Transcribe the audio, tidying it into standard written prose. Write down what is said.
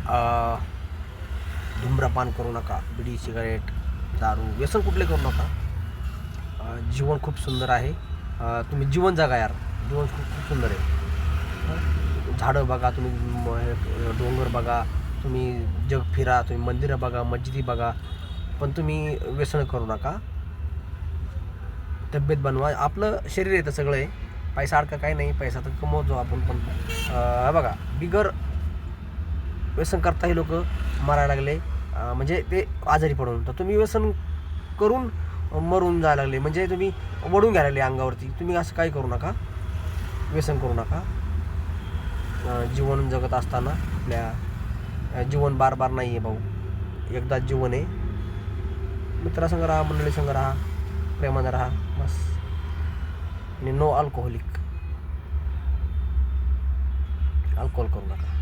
अ, धूम्रपान करू नका, बिडी सिगारेट दारू व्यसन कुठले करू नका. जीवन खूप सुंदर आहे. तुम्ही जीवन जगा यार, जीवन खूप खूप सुंदर आहे. झाडं बघा तुम्ही, डोंगर बघा तुम्ही, जग फिरा तुम्ही, मंदिरं बघा, मस्जिदी बघा, पण तुम्ही व्यसन करू नका. तब्येत बनवा. आपलं शरीर आहे तर सगळं आहे. पैसा अडका काही नाही, पैसा तर कमवतो आपण, पण बघा बिगर व्यसन करता हे लोक मरायला लागले. म्हणजे ते आजारी पडून, तर तुम्ही व्यसन करून मरून जायला लागले, म्हणजे तुम्ही वडून घ्यायला लागले अंगावरती. तुम्ही असं काही करू नका, व्यसन करू नका. जीवन जगत असताना आपल्या जीवन बार बार नाही आहे भाऊ, एकदा जीवन आहे. मित्रासंग राहा, मंडळीसंग राहा, प्रेमानं राहा बस. आणि नो अल्कोहोलिक, अल्कोहोल करू नका.